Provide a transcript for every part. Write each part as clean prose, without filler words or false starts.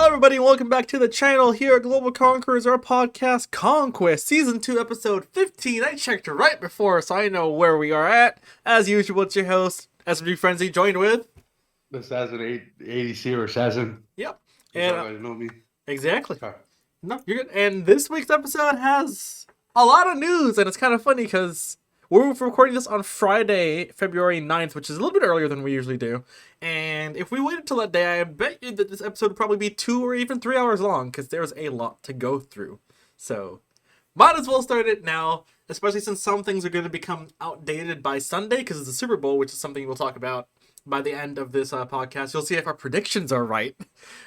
everybody, and welcome back to the channel here at Global Conquerors, our podcast, Conquest, Season 2, Episode 15. I checked right before, so I know where we are at. As usual, it's your host, SMGFrenzy, joined with... AssassinADC or Assassin. Yep. That's how And, you guys know me. exactly. Okay. No, you're good. And this week's episode has a lot of news, and it's kind of funny because we're recording this on Friday, February 9th, which is a little bit earlier than we usually do. And if we waited till that day, I bet you that this episode would probably be 2 or even 3 hours long because there's a lot to go through. So, might as well start it now, especially since some things are going to become outdated by Sunday because it's the Super Bowl, which is something we'll talk about by the end of this podcast. You'll see if our predictions are right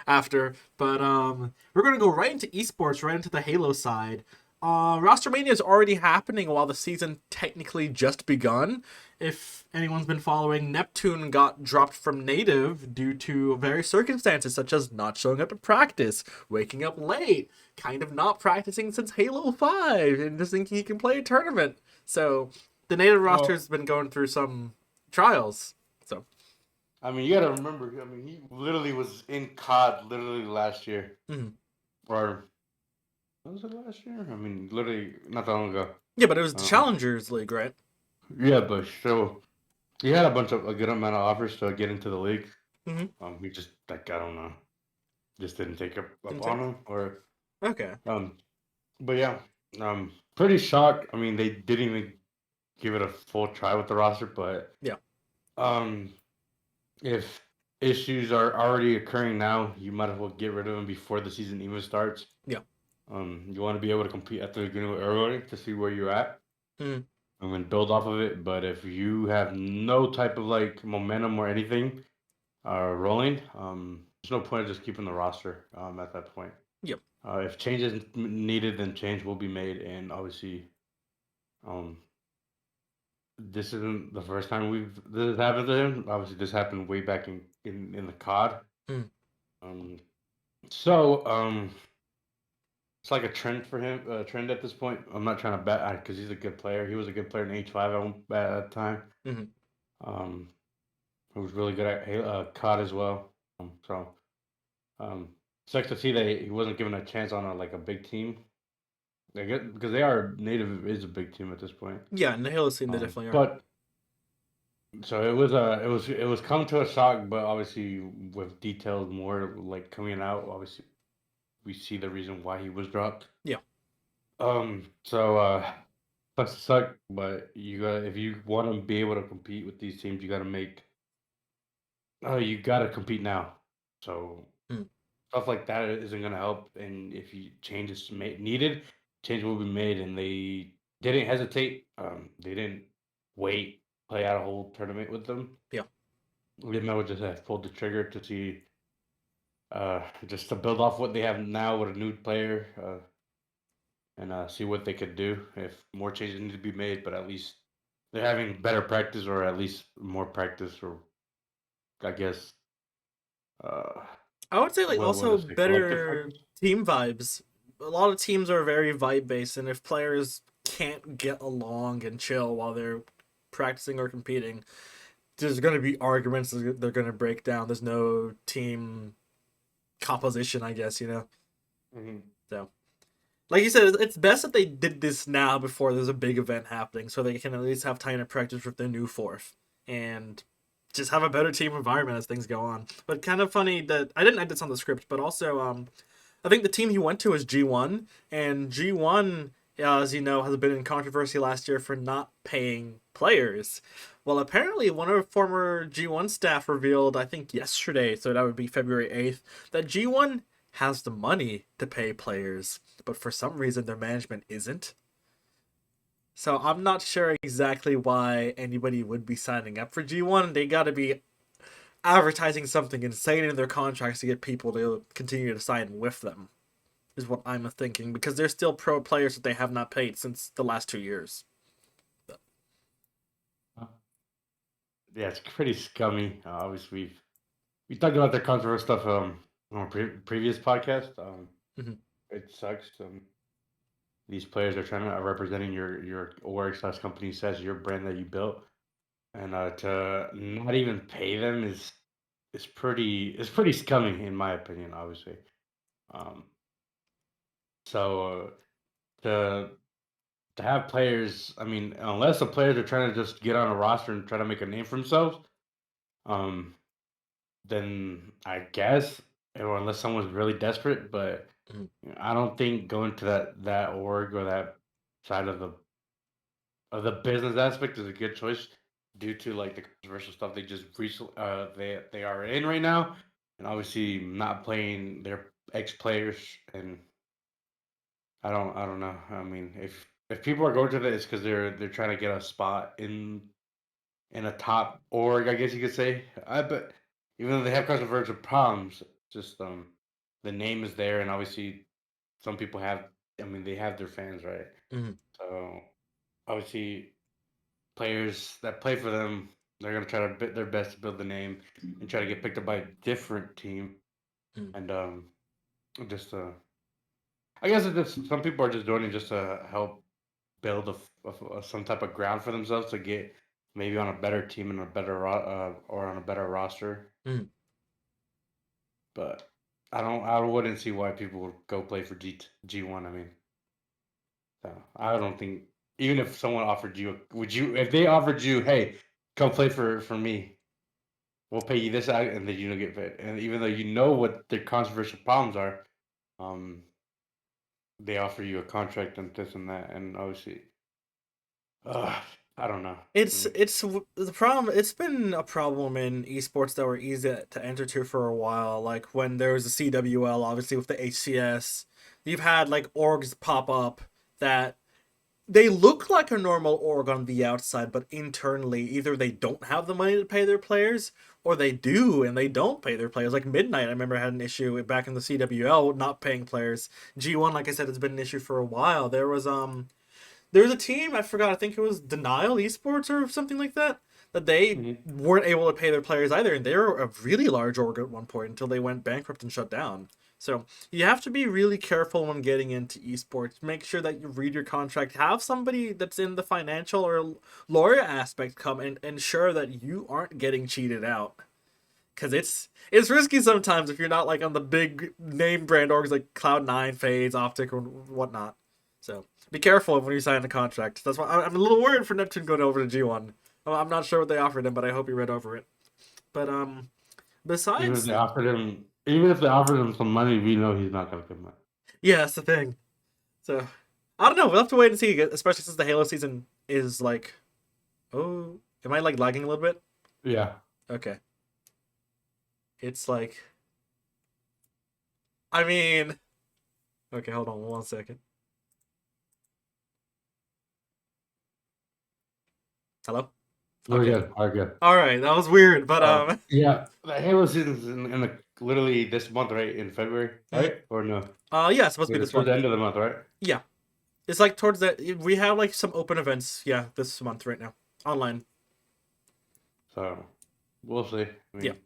after. But we're going to go right into esports, right into the Halo side. Roster Mania is already happening while the season technically just begun. If anyone's been following, Neptune got dropped from Native due to various circumstances such as not showing up at practice, waking up late, kind of not practicing since Halo 5, and just thinking he can play a tournament. So the Native roster's been going through some trials. So I mean, you gotta remember. I mean, he literally was in COD literally last year, or was it last year? I mean, literally not that long ago. Yeah, but it was the Challengers League, right? Yeah, but so he had a good amount of offers to get into the league. We just I don't know, just didn't take up on him or Okay. But yeah, pretty shocked. I mean, they didn't even give it a full try with the roster, but Yeah. If issues are already occurring now, you might as well get rid of them before the season even starts. Yeah. You want to be able to compete at the beginning early to see where you're at and then build off of it. But if you have no type of like momentum or anything rolling, there's no point of just keeping the roster at that point. Yep. If change is needed, then change will be made, and obviously, this isn't the first time this has happened to him. Obviously, this happened way back in the COD. So it's like a trend for him. Trend at this point. I'm not trying to bet because he's a good player. He was a good player in H5 at that time. He was really good at COD as well. Sucks to see that he wasn't given a chance on a big team. I get because they are Native is a big team at this point. Yeah, in the Halo scene, they definitely are. But so it was come to a shock, but obviously with details more like coming out, obviously we see the reason why he was dropped. Yeah. So sucks to suck, but you got if you want to be able to compete with these teams, you got to you got to compete now. So stuff like that isn't gonna help, and if you change is needed, change will be made, and they didn't hesitate. They didn't wait, play out a whole tournament with them. Yeah. We didn't know just pulled the trigger to see, just to build off what they have now with a new player, and see what they could do. If more changes need to be made, but at least they're having better practice, or at least more practice, or I guess. I would say like also better practice. team vibes. A lot of teams are very vibe based, and if players can't get along and chill while they're practicing or competing, there's going to be arguments that they're going to break down. There's no team composition, I guess, So, like you said, it's best that they did this now before there's a big event happening, so they can at least have time to practice with their new fourth and just have a better team environment as things go on. But kind of funny that I didn't add this on the script, but also I think the team he went to is G1, and G1, as you know, has been in controversy last year for not paying players. Well, apparently one of former G1 staff revealed, I think yesterday, so that would be February 8th, that G1 has the money to pay players, but for some reason their management isn't. So I'm not sure exactly why anybody would be signing up for G1. They got to be advertising something insane in their contracts to get people to continue to sign with them, is what I'm thinking, because they're still pro players that they have not paid since the last 2 years. Yeah, it's pretty scummy. Obviously, we talked about their controversial stuff on a previous podcast. It sucks. These players are trying to representing your org/company says your brand that you built, and to not even pay them is pretty scummy in my opinion. Obviously, Um, so to to have players, I mean, unless the players are trying to just get on a roster and try to make a name for themselves, um, then I guess, or unless someone's really desperate, but Mhm. I don't think going to that org or that side of the business aspect is a good choice due to like the controversial stuff they just recently they are in right now, and obviously not playing their ex players. And I don't know. I mean, if people are going to this, it's because they're trying to get a spot in a top org, I guess you could say. I but even though they have controversial problems, just the name is there, and obviously some people have. I mean, they have their fans, right? Mhm. So obviously players that play for them, they're gonna try to bit their best to build the name and try to get picked up by a different team. Mhm. And just I guess it's just some people are just doing it just to help build some type of ground for themselves to get maybe on a better team and a better or on a better roster. Mhm. But I wouldn't see why people would go play for G1. I mean, so I don't think even if someone offered you, would you if they offered you, hey, come play for me, we'll pay you this out, and then you don't get paid. And even though you know what their controversial problems are, um, they offer you a contract and this and that, and obviously, I don't know. Mm. It's the problem. It's been a problem in esports that were easy to enter to for a while. Like when there was a CWL, obviously with the HCS, you've had like orgs pop up that they look like a normal org on the outside, but internally, either they don't have the money to pay their players, or they do and they don't pay their players. Like Midnight, I remember had an issue back in the CWL not paying players. G1, like I said, has been an issue for a while. There was a team, I forgot, I think it was Denial Esports or something like that, that they Mhm. weren't able to pay their players either, and they were a really large org at one point until they went bankrupt and shut down. So you have to be really careful when getting into esports. Make sure that you read your contract. Have somebody that's in the financial or lawyer aspect come and ensure that you aren't getting cheated out. Cause it's risky sometimes if you're not like on the big name brand orgs like Cloud9, Fades, Optic, or whatnot. So be careful when you sign the contract. That's why I'm a little worried for Neptune going over to G1. I'm not sure what they offered him, but I hope he read over it. But besides, Even if they offered him some money, we know he's not gonna give money. yeah, that's the thing. So I don't know. We'll have to wait and see, especially since the Halo season is like, oh, am I like lagging a little bit? Yeah, Okay, it's like, I mean, okay, hold on 1 second. Hello. we're Okay. good. We're good. All right, that was weird, but Yeah, the Halo season's in literally this month, right? In February, mm, right? Or no? yeah, it's supposed to be this Towards the month. end of the month, right? Yeah, it's like towards the we have like some open events. Yeah, this month right now, online. So we'll see. I Yeah, mean,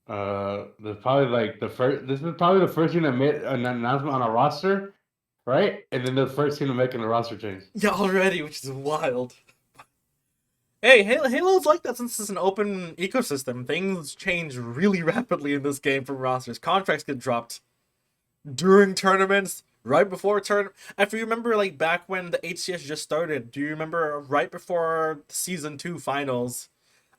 there's probably like the first. This is probably the first team that made an announcement on a roster, right? And then the first team to make a roster change. yeah, already, which is wild. Hey, Halo's like that since it's an open ecosystem. Things change really rapidly in this game from rosters. Contracts get dropped during tournaments, right before tournament. If you remember, like back when the HCS just started, do you remember right before season 2 finals?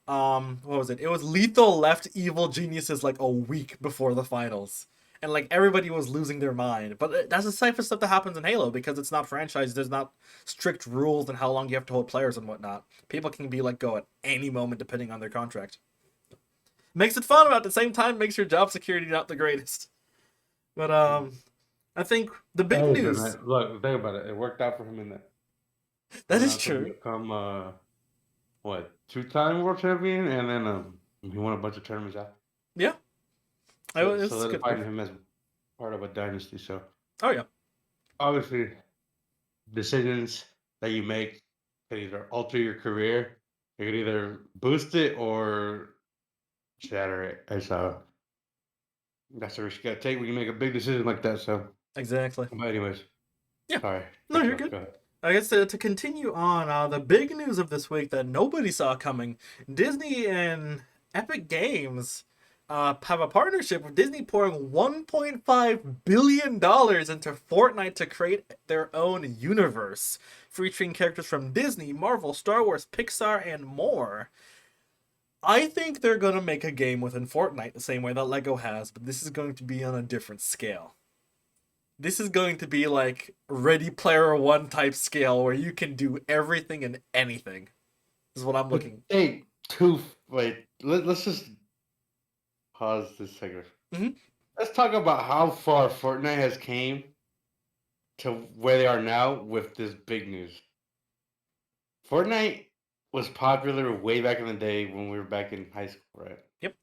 What was it? It was Lethal left Evil Geniuses like a week before the finals. And like everybody was losing their mind. But that's the type of stuff that happens in Halo because it's not franchised. There's not strict rules and how long you have to hold players and whatnot. People can be let go at any moment depending on their contract. Makes it fun, but at the same time makes your job security not the greatest. But I think the big Hey, but news man, look, think about it. It worked out for him in that. that Went is on to true. become what, two-time world champion, and then he won a bunch of tournaments after, Yeah, it's a good solidifying move. him as part of a dynasty. So Oh yeah, obviously, decisions that you make can either alter your career, you can either boost it or shatter it. And so that's the risk you gotta take when you make a big decision like that. So, exactly. but anyways, Yeah. sorry, No, cut you you're off. good. Go ahead. I guess to continue on, the big news of this week that nobody saw coming, Disney and Epic Games have a partnership with Disney pouring $1.5 billion into Fortnite to create their own universe, featuring characters from Disney, Marvel, Star Wars, Pixar, and more. I think they're gonna make a game within Fortnite the same way that Lego has, but this is going to be on a different scale. This is going to be like Ready Player One type scale where you can do everything and anything. Is what I'm But looking. hey, two. Wait, let's just pause this second. Mm-hmm. Let's talk about how far Fortnite has came to where they are now with this big news. Fortnite was popular way back in the day when we were back in high school, right? Yep.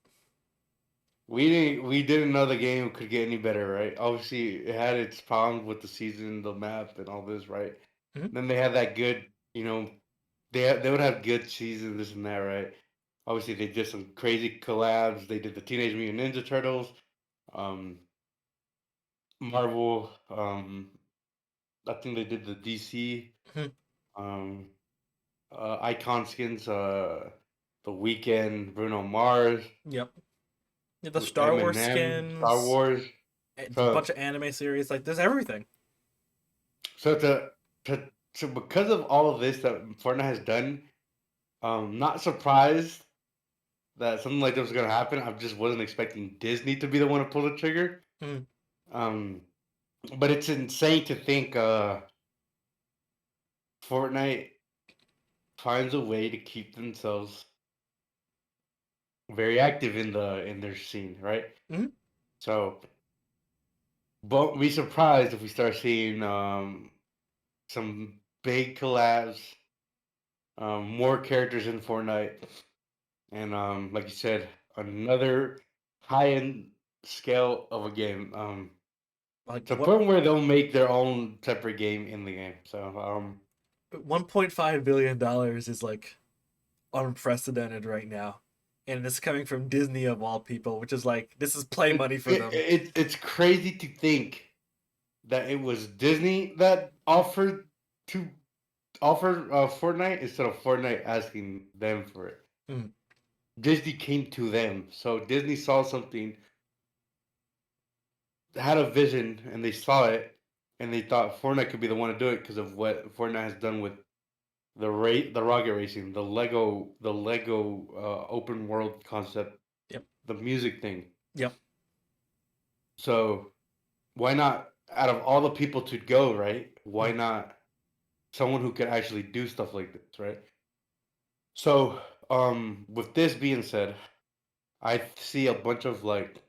We didn't know the game could get any better, right? Obviously, it had its problems with the season, the map, and all this, right? Mm-hmm. Then they had that good, they would have good seasons, this and that, right? Obviously, they did some crazy collabs. They did the Teenage Mutant Ninja Turtles, um, Marvel. I think they did the DC, Mm-hmm. um, icon skins. The Weekend, Bruno Mars, Yep. Yeah, the Star Wars Eminem, Star skins, Wars. a bunch So of anime series. Like, there's everything. So to because of all of this that Fortnite has done, not surprised that something like this was gonna happen. I just wasn't expecting Disney to be the one to pull the trigger. Mm. Um, but it's insane to think Fortnite finds a way to keep themselves very active in their scene, right? Mm. So, but be surprised if we start seeing some big collabs, more characters in Fortnite. And like you said, another high end scale of a game. Like To the what? point where they'll make their own separate game in the game. So $1.5 billion is like unprecedented right now, and it's coming from Disney of all people, which is like this is play money for them. it's crazy to think that it was Disney that to offer Fortnite instead of Fortnite asking them for it. Mm. Disney came to them, so Disney saw something, had a vision, and they saw it, and they thought Fortnite could be the one to do it because of what Fortnite has done with the rocket racing, the Lego open world concept, Yep. the music thing. Yep. So why not? Out of all the people to go, right? Why Mm. not someone who could actually do stuff like this, right? So, with this being said, I see a bunch of like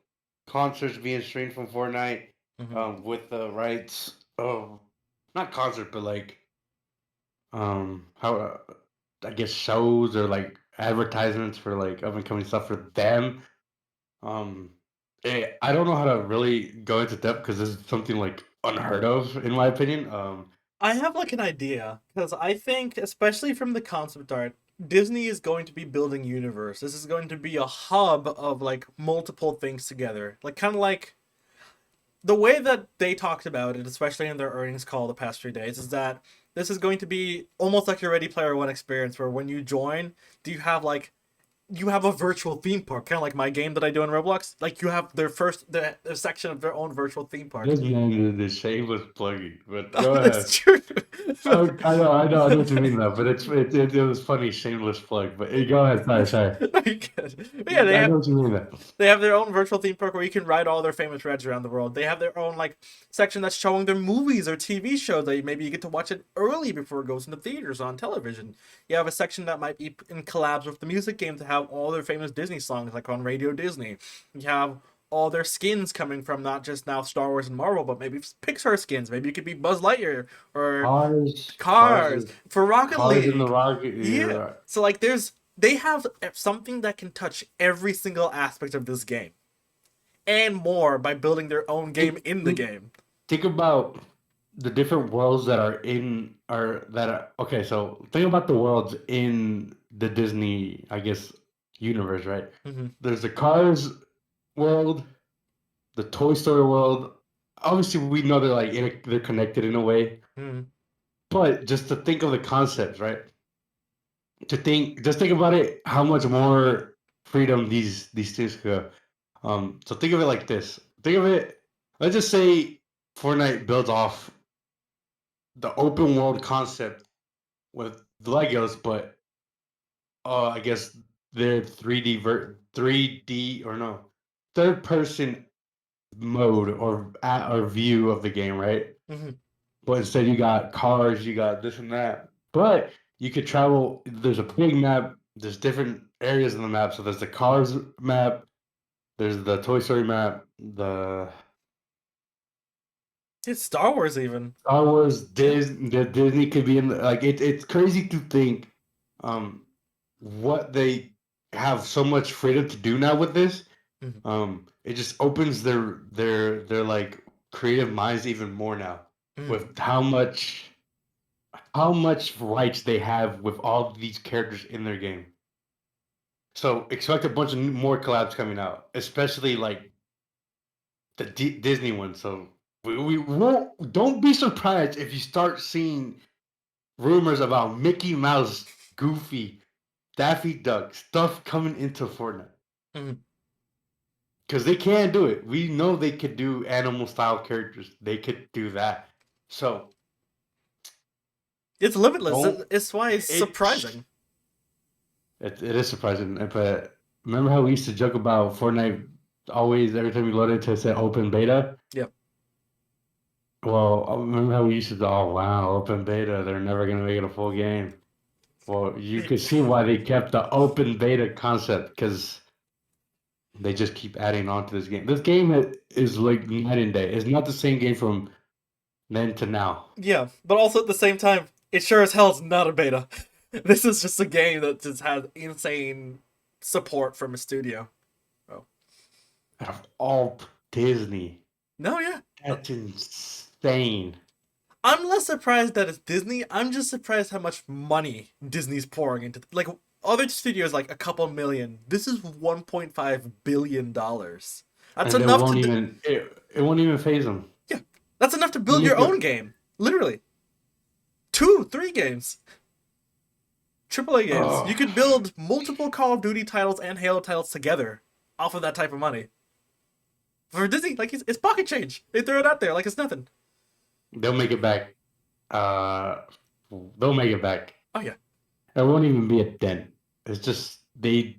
concerts being streamed from Fortnite, Mm-hmm. with the rights. Oh, not concert, but like how I guess shows or like advertisements for like up and coming stuff for them. Um, I don't know how to really go into depth because this is something like unheard of in my opinion. I have like an idea because I think, especially from the concept art, Disney is going to be building universe. This is going to be a hub of like multiple things together, like kind of like the way that they talked about it, especially in their earnings call the past 3 days, is that this is going to be almost like your Ready Player One experience, where when you join, do you have like you have a virtual theme park, kind of like my game that I do in Roblox. Like you have their section of their own virtual theme park. This man is the shameless plugging, but Oh, go ahead. that's true. Oh, I know what you mean though, but it was funny, shameless plug. But go ahead, sorry. Good. But yeah, I know what you mean though. they have their own virtual theme park where you can ride all their famous rides around the world. They have their own like section that's showing their movies or TV shows that maybe you get to watch it early before it goes into theaters on television. You have a section that might be in collabs with the music game to have all their famous Disney songs like on Radio Disney. You have all their skins coming from not just now Star Wars and Marvel, but maybe Pixar skins. Maybe it could be Buzz Lightyear or Cars, cars, Cars for Rocket cars in the League. rocket. Yeah. You're right. So like they have something that can touch every single aspect of this game and more by building their own game Think, in the think, game. think about the different worlds that are in are that are okay. So think about the worlds in the Disney, I guess, universe, right? Mm-hmm. There's the Cars world, the Toy Story world. Obviously, we know they're like they're connected in a way, Mm-hmm. but just to think of the concepts, right? Just think about it, how much more freedom these things could go. So think of it like this. Think of it. Let's just say Fortnite builds off the open world concept with Legos, but I guess they're 3D or no third person mode or view of the game, right? Hmm. But instead you got cars, you got this and that. But you could travel. There's a big map. There's different areas in the map. So there's the cars map. There's the Toy Story map. The It's Star Wars even. Star Wars, Disney could be in like it's crazy to think um what they have so much freedom to do now with this. Mhm. It just opens their like creative minds even more now Mhm. with how much rights they have with all these characters in their game. So expect a bunch of more collabs coming out, especially like the Disney one. So we won't. Don't be surprised if you start seeing rumors about Mickey Mouse, Goofy, Daffy Duck stuff coming into Fortnite Mhm. because they can do it. We know they could do animal style characters. They could do that. So It's limitless. don't It's why it's it. surprising. It is surprising, but remember how we used to joke about Fortnite always every time we loaded to say open beta? Yeah. Well, I remember how we used to, oh wow, open beta, they're never gonna make it a full game. Well, you could see why they kept the open beta concept because they just keep adding on to this game. This game is like night and day. It's not the same game from then to now. Yeah, but also at the same time, it sure as hell is not a beta. This is just a game that just has insane support from a studio. Oh. Out of all Disney, No, yeah. that's insane. I'm less surprised that it's Disney. I'm just surprised how much money Disney's pouring into like other studios like a couple million. This is 1.5 billion dollars. That's And it enough to won't even it won't even phase them. yeah. That's enough to They build your make own it. game. Literally. 2, 3 games. AAA games. You Oh, could build multiple Call of Duty titles and Halo titles together off of that type of money. For Disney, like it's pocket change. They throw it out there like it's nothing. they'll make it back. Uh, they'll make it back. Oh yeah. It won't even be a dent. It's just they're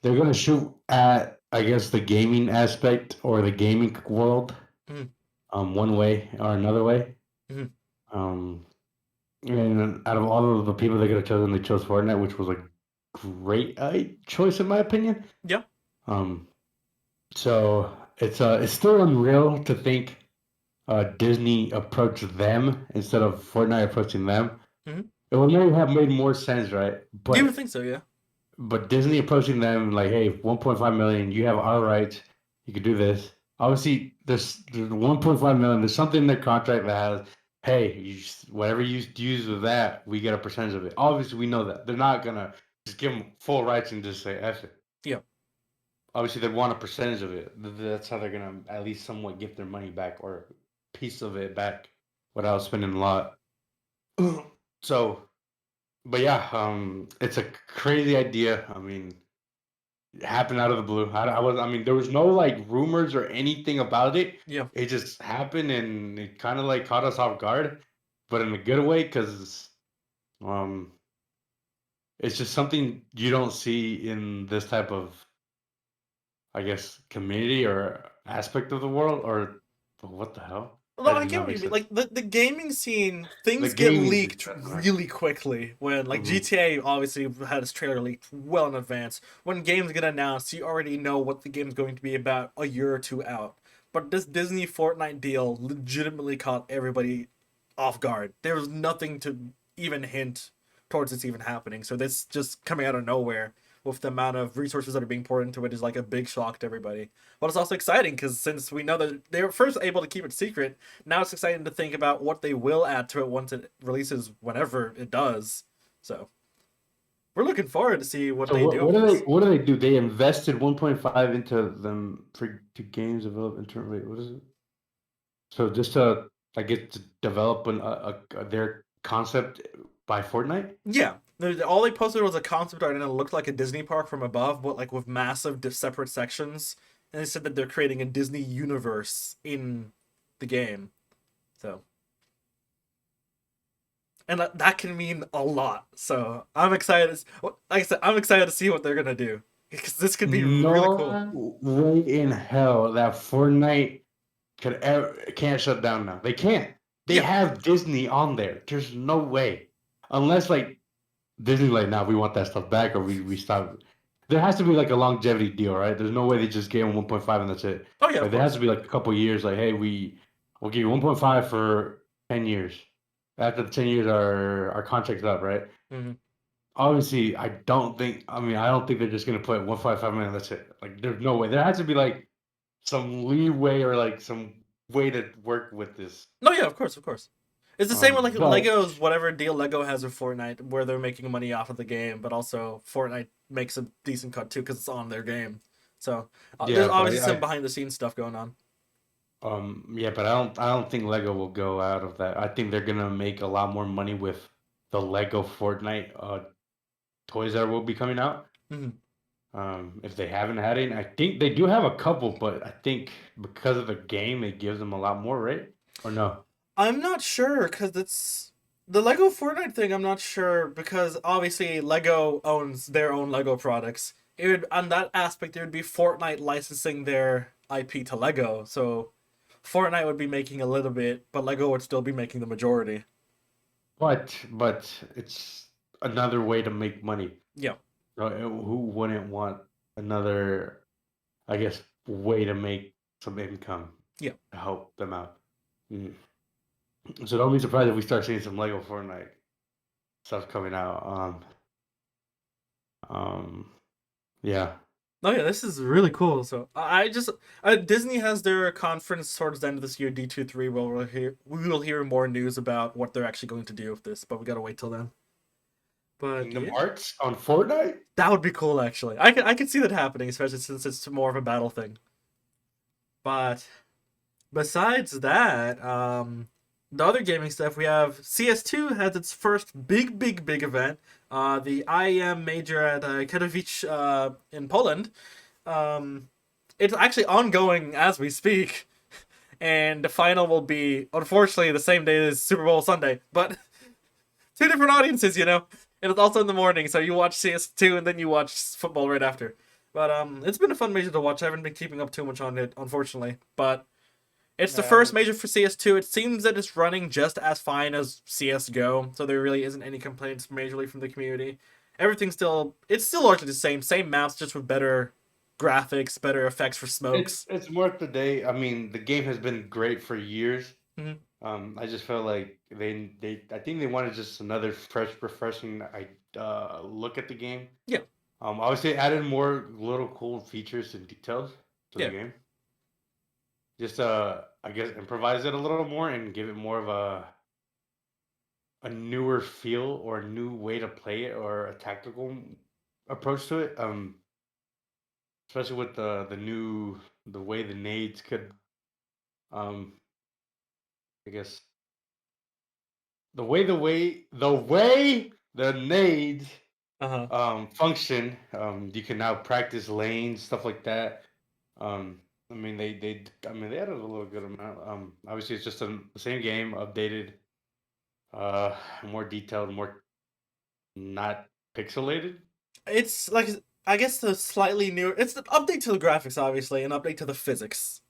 gonna shoot at I guess the gaming aspect or the gaming world Mm-hmm. one way or another way. Mm-hmm. Um, and out of all of the people they could have chosen, they chose Fortnite, which was a great choice in my opinion. Yeah. Um, so it's still unreal to think Disney approached them instead of Fortnite approaching them. Mm-hmm. It would maybe have made more sense, right? You would think so, yeah. But Disney approaching them like, hey, 1.5 million, you have our rights, you could do this. Obviously, there's 1.5 million. There's something in their contract that has, hey, whatever you use with that, we get a percentage of it. Obviously, we know that they're not gonna just give them full rights and just say F it. Yeah. Obviously, they want a percentage of it. That's how they're gonna at least somewhat get their money back or a piece of it back without spending a lot. So, but yeah, it's a crazy idea. I mean, it happened out of the blue. I mean, there was no like rumors or anything about it. Yeah. It just happened, and it kind of like caught us off guard, but in a good way, because um, it's just something you don't see in this type of, I guess, community or aspect of the world. Or what the hell? Although That I did get not what make you mean. sense. Like the gaming scene, The things get gaming scene. leaked That's right. really quickly. When like Mhm. GTA obviously had its trailer leaked well in advance. When games get announced, you already know what the game's going to be about a year or two out. But this Disney Fortnite deal legitimately caught everybody off guard. There was nothing to even hint towards this even happening. So this just coming out of nowhere with the amount of resources that are being poured into it is like a big shock to everybody. But it's also exciting because since we know that they were first able to keep it secret, now it's exciting to think about what they will add to it once it releases, whenever it does. So we're looking forward to see what So they do with this. what do they do? They invested 1.5 into them for to games developed internally. What is it? So just to, I guess, to develop their concept by Fortnite. Yeah, All they posted was a concept art, and it looked like a Disney park from above, but like with massive separate sections. And they said that they're creating a Disney universe in the game. So, and that can mean a lot. So I'm excited. Like I said, I'm excited to see what they're gonna do because this could be really cool. No way in hell that Fortnite can't shut down now. They can't. They Yeah. have Disney on there. There's no way, unless like Disney like, now we want that stuff back, or we stop. There has to be like a longevity deal, right? There's no way they just gave them 1.5 and that's it. Oh yeah, Like of there has course. to be like a couple years. Like, hey, we'll give you 1.5 for 10 years. After the 10 years, our contract's up, right? Hmm. Obviously, I don't think. I mean, I don't think they're just gonna put 1.5 million. That's it. Like, there's no way. There has to be like some leeway or like some way to work with this. No, yeah, of course, of course. It's the same with like But Lego's whatever deal Lego has with Fortnite, where they're making money off of the game, but also Fortnite makes a decent cut too because it's on their game. So there's yeah, but obviously some behind the scenes stuff going on. yeah, but I don't think Lego will go out of that. I think they're gonna make a lot more money with the Lego Fortnite toys that will be coming out. Hmm. If they haven't had any, I think they do have a couple, but I think because of the game, it gives them a lot more, right? Or no? I'm not sure because it's the Lego Fortnite thing. I'm not sure because obviously Lego owns their own Lego products. It would on that aspect, it would be Fortnite licensing their IP to Lego. So Fortnite would be making a little bit, but Lego would still be making the majority. But it's another way to make money. Yeah, Who wouldn't want another, I guess, way to make some income yeah. to help them out? Mm. So don't be surprised if we start seeing some Lego Fortnite stuff coming out. Um, yeah. Oh yeah, this is really cool. So I just Disney has their conference towards the end of this year, D23. Where we will hear more news about what they're actually going to do with this, but we gotta wait till then. But Kingdom yeah, Hearts on Fortnite? that would be cool actually. I could see that happening, especially since it's more of a battle thing. But besides that, the other gaming stuff we have CS2 has its first big event. The IEM major at Katowice in Poland. Um, it's actually ongoing as we speak, and the final will be unfortunately the same day as Super Bowl Sunday, but two different audiences, you know. And it's also in the morning, so you watch CS2 and then you watch football right after. But it's been a fun major to watch. I haven't been keeping up too much on it, unfortunately. But it's the Yeah, first major for CS2. It seems that it's running just as fine as CS:GO, so there really isn't any complaints majorly from the community. It's still largely the same maps, just with better graphics, better effects for smokes. it's worth the day. I mean, the game has been great for years. Mm-hmm. I just felt like they I think they wanted just another refreshing look at the game. Yeah, Obviously added more little cool features and details to the yeah. game. Just I guess improvise it a little more and give it more of a newer feel or a new way to play it or a tactical approach to it. Especially with the way the nades could um I guess the way the nades Uh huh. function. You can now practice lanes, stuff like that. I mean they added a little good amount. Obviously it's just the same game updated, uh more detailed, more not pixelated. It's like I guess the slightly newer. It's the update to the graphics, obviously, and update to the physics.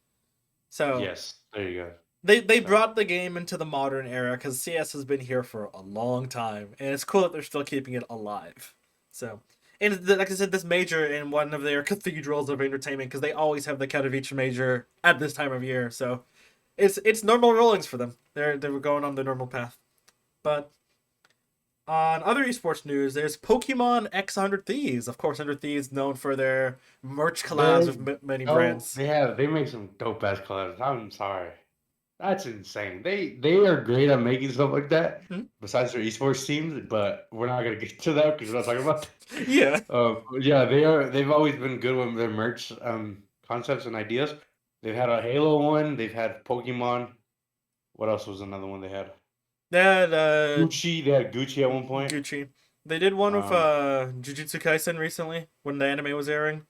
So Yes, there you go. they So brought the game into the modern era because CS has been here for a long time, and it's cool that they're still keeping it alive. So, and like I said, this major in one of their cathedrals of entertainment because they always have the Katowice major at this time of year. So, it's normal rollings for them. They were going on the normal path. But on other esports news, there's Pokemon X 100 Thieves. Of course, 100 Thieves known for their merch collabs they with many oh brands. they make some dope ass collabs. I'm sorry. That's insane. They are great at making stuff like that. Hmm? Besides their esports teams, but we're not gonna get to that because we're not talking about Yeah. that. Yeah, they are. They've always been good with their merch concepts and ideas. They've had a Halo one. They've had Pokemon. What else was another one they had? That Gucci. They had Gucci at one point. Gucci. They did one with Um, Jujutsu Kaisen recently when the anime was airing.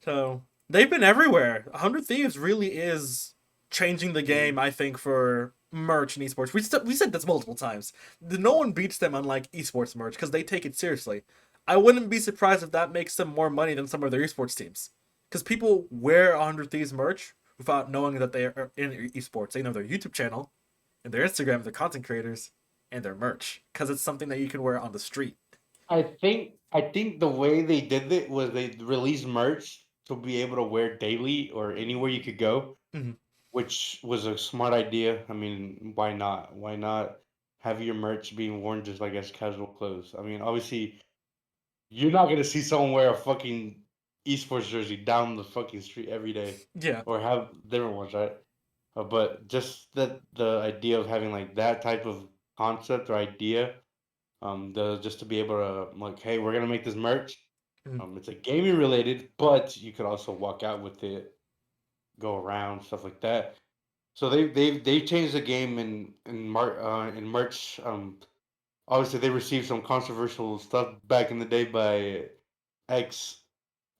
So they've been everywhere. 100 Thieves really is changing the game, I think, for merch and esports. We said this multiple times. No one beats them on like esports merch because they take it seriously. I wouldn't be surprised if that makes them more money than some of their esports teams. Because people wear 100 Thieves merch without knowing that they are in esports. They know their YouTube channel and their Instagram, their content creators, and their merch. Because it's something that you can wear on the street. I think the way they did it was they released merch to be able to wear daily or anywhere you could go, Mhm. which was a smart idea. I mean, why not? Why not have your merch being worn just like as casual clothes? I mean, obviously, you're not gonna see someone wear a fucking esports jersey down the fucking street every day, Yeah. or have different ones, right? But just that the idea of having like that type of concept or idea, just to be able to like, hey, we're gonna make this merch. Mhm. It's a gaming related, but you could also walk out with it, go around, stuff like that. So they changed the game in March. Obviously they received some controversial stuff back in the day by ex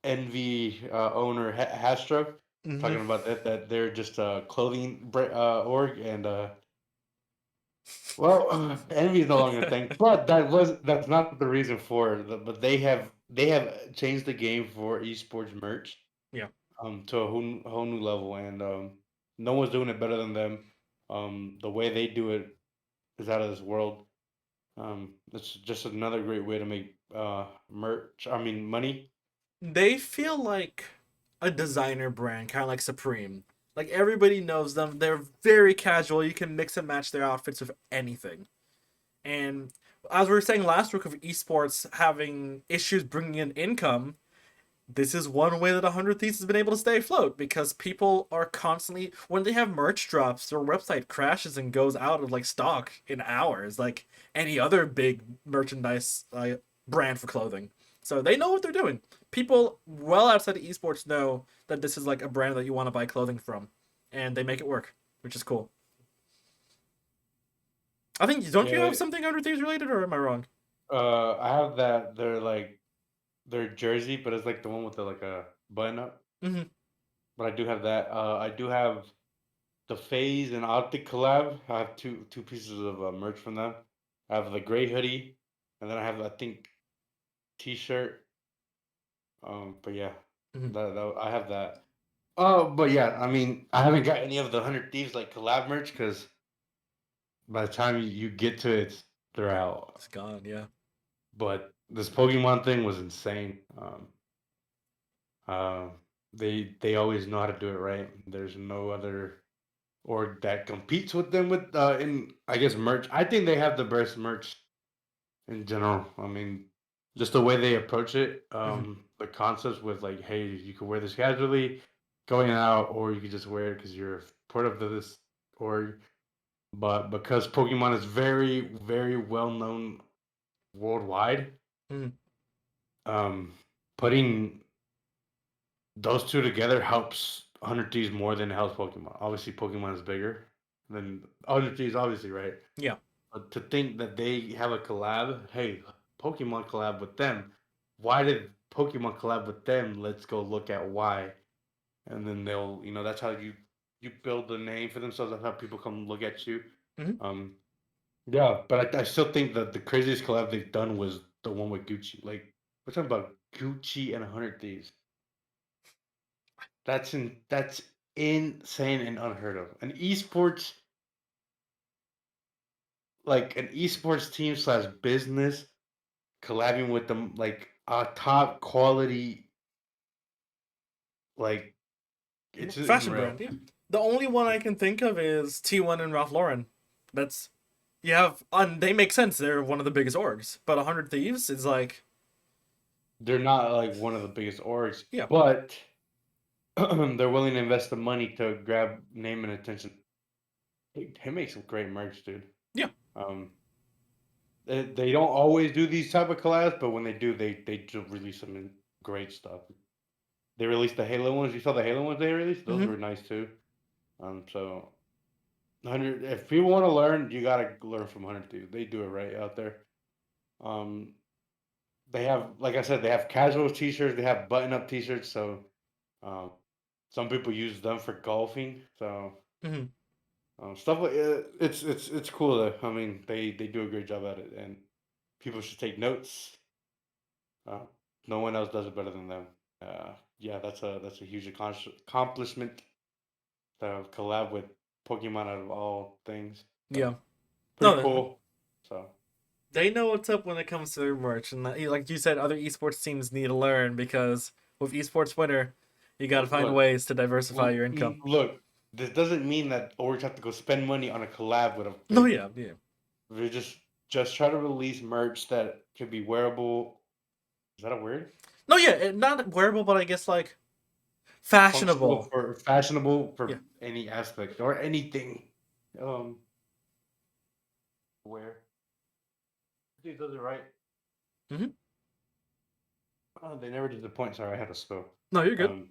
Envy owner Hastro, Mhm. talking about that they're just a clothing org, and well, Envy is no longer a thing. But that's not the reason for it. But they have changed the game for esports merch Yeah. to a whole new level, and no one's doing it better than them. The way they do it is out of this world. It's just another great way to make merch. I mean, money. They feel like a designer brand, kind of like Supreme. Like everybody knows them. They're very casual. You can mix and match their outfits with anything. And as we were saying last week of esports having issues bringing in income, this is one way that 100 Thieves has been able to stay afloat because people are constantly, when they have merch drops, their website crashes and goes out of like stock in hours, like any other big merchandise brand for clothing. So they know what they're doing. People well outside of esports know that this is like a brand that you want to buy clothing from, and they make it work, which is cool. I think, don't you Yeah, have something 100 Thieves related, or am I wrong? I have that. They're like their jersey, but it's like the one with the like a button up. Mm-hmm. But I do have that. I do have the Phase and Optic collab. I have two pieces of merch from them. I have the gray hoodie, and then I have I think t-shirt. But yeah, Mm-hmm. that I have that. Oh, but yeah, I mean, I haven't got any of the 100 Thieves like collab merch because by the time you get to it, they're out. It's gone, yeah. But this Pokemon thing was insane. Uh, they always know how to do it right. There's no other org that competes with them with in I guess merch. I think they have the best merch in general. I mean, just the way they approach it, Mm-hmm. the concepts with like, hey, you can wear this casually, going out, or you can just wear it because you're part of this org. But because Pokemon is very, very well known worldwide, Mm-hmm. um, putting those two together helps 100 Thieves more than it helps Pokemon. Obviously, Pokemon is bigger than 100 Thieves, obviously, right? Yeah. But to think that they have a collab, hey, Pokemon collab with them. Why did Pokemon collab with them? Let's go look at why, and then they'll, that's how you build the name for themselves. That's how people come look at you. Mm-hmm. Um, yeah, but I still think that the craziest collab they've done was the one with Gucci. Like we're talking about Gucci and 100 Thieves. That's insane and unheard of. An esports team slash business collabing with them like a top quality, like it's Fashion unreal. brand, yeah. The only one I can think of is T1 and Ralph Lauren. That's you have and they make sense. They're one of the biggest orgs. But 100 Thieves is like, They're not like one of the biggest orgs, yeah. but they're willing to invest the money to grab name and attention. They make some great merch, dude. Yeah. Um, they don't always do these type of collabs, but when they do, they do release some great stuff. They released the Halo ones. You saw the Halo ones they released; those Mm-hmm. were nice too. So 100. If people want to learn, you gotta learn from 100 Thieves. They do it right out there. Um, they have, like I said, they have casual T-shirts. They have button-up T-shirts. So um, some people use them for golfing. So Mm-hmm. stuff like it's cool. I mean, they do a great job at it, and people should take notes. Uh, no one else does it better than them. Yeah, that's a huge accomplishment to collab with Pokemon out of all things. So Yeah. pretty No, cool. So they know what's up when it comes to their merch, and like you said, other esports teams need to learn because with esports winter, you got to find look, ways to diversify your income. look. This doesn't mean that Orange have to go spend money on a collab with a No, big. yeah, yeah. We just try to release merch that could be wearable. Is that a word? No, yeah, not wearable, but I guess like Functional fashionable. for fashionable Yeah. for any aspect or anything. Um, where dude does it right. Mm-hmm. Oh, they never disappoint. Sorry, I had a spill. No, you're good. Um,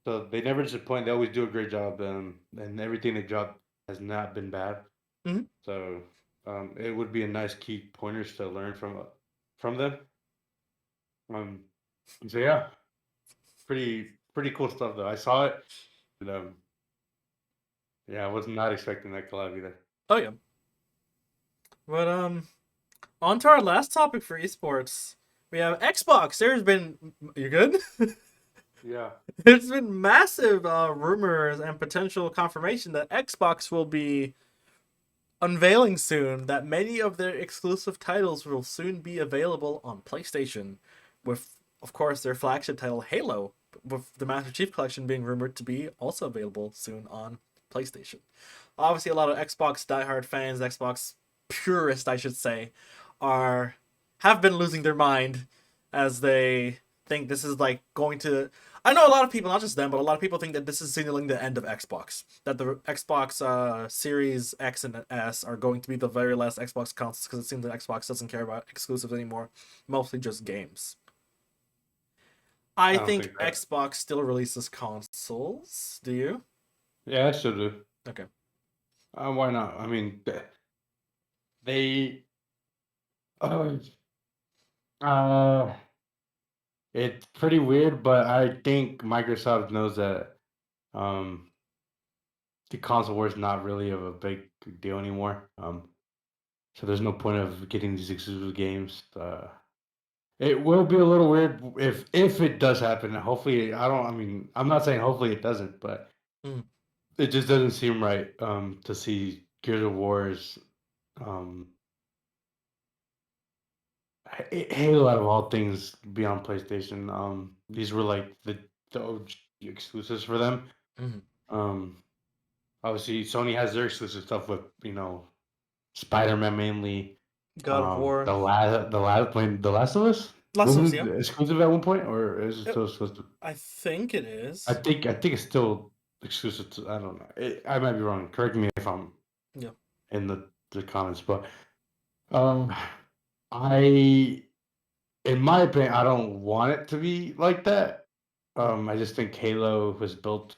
so they never disappoint. They always do a great job. And everything they drop has not been bad. Mm-hmm. So, it would be a nice key pointers to learn from them. Um, so yeah, pretty cool stuff though. I saw it, and yeah, I was not expecting that collab either. Oh yeah. But on to our last topic for esports. We have Xbox. There's been you good? Yeah. There's been massive rumors and potential confirmation that Xbox will be unveiling soon that many of their exclusive titles will soon be available on PlayStation, with, of course, their flagship title Halo, with the Master Chief Collection being rumored to be also available soon on PlayStation. Obviously, a lot of Xbox diehard fans, Xbox purists, I should say, are have been losing their mind as they think this is like going to. I know a lot of people, not just them, but a lot of people think that this is signaling the end of Xbox. That the Xbox Series X and S are going to be the very last Xbox consoles because it seems that Xbox doesn't care about exclusives anymore, mostly just games. I I don't think think that. Xbox still releases consoles. Do you? Yeah, I should do. Okay. Why not? I mean, they. Uh, uh, it's pretty weird, but I think Microsoft knows that um, the console war is not really of a big deal anymore. So there's no point of getting these exclusive games. It will be a little weird if it does happen. Hopefully, I don't. I mean, I'm not saying hopefully it doesn't, but Mm. it just doesn't seem right to see Gears of War's um, Halo out of all things be on PlayStation. These were like the OG exclusives for them. Mm. Um, obviously, Sony has their exclusive stuff with Spider-Man mainly. God of War. The Last of Us Last of Us, wasn't yeah. it exclusive at one point, or is it still exclusive? I think it I is. think I think it's still exclusive to. I don't know. I might be wrong. Correct me if I'm Yeah. in the comments, but um, I in my opinion, I don't want it to be like that. Mm. I just think Halo was built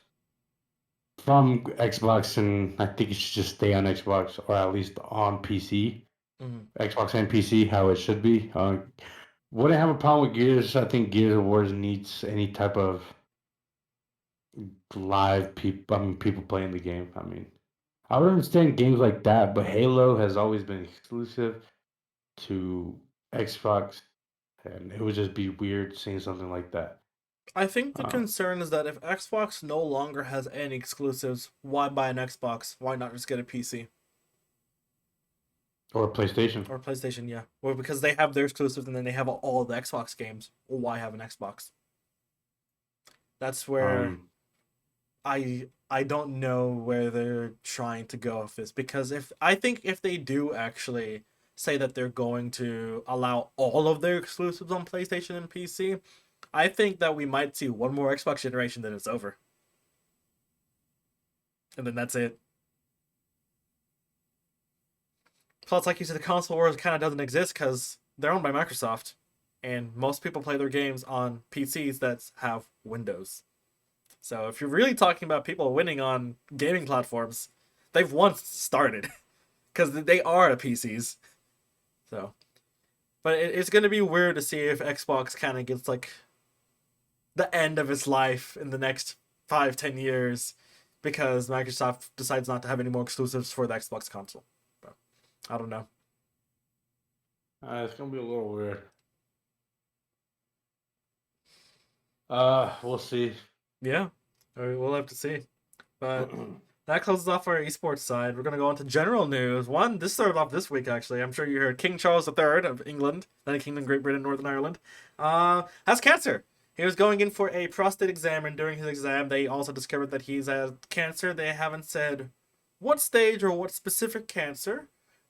from Xbox, and I think it should just stay on Xbox or at least on PC, Mm. Xbox and PC, how it should be. Wouldn't have a problem with Gears. I think Gears of War needs any type of live people. I mean, people playing the game. I mean, I would understand games like that, but Halo has always been exclusive to Xbox, and it would just be weird seeing something like that. I think the Um, concern is that if Xbox no longer has any exclusives, why buy an Xbox? Why not just get a PC or PlayStation. or PlayStation? Yeah, or because they have their exclusives and then they have all the Xbox games. Well, why have an Xbox? That's where Um, I don't know where they're trying to go with this because if I think if they do actually say that they're going to allow all of their exclusives on PlayStation and PC, I think that we might see one more Xbox generation, then it's over, and then that's it. Plus, like you said, the console wars kind of doesn't exist because they're owned by Microsoft, and most people play their games on PCs that have Windows. So if you're really talking about people winning on gaming platforms, they've once started because they are PCs. So But it's gonna be weird to see if Xbox kind of gets like the end of its life in the next 5-10 years because Microsoft decides not to have any more exclusives for the Xbox console. But I don't know. It's gonna be a little weird. We'll see. Yeah, we'll have to see. But that closes off our esports side. We're gonna go on to general news. This started off this week actually. I'm sure you heard King Charles III of England, United Kingdom, Great Britain, Northern Ireland, has cancer. He was going in for a prostate exam, and during his exam, they also discovered that he's had cancer. They haven't said what stage or what specific cancer,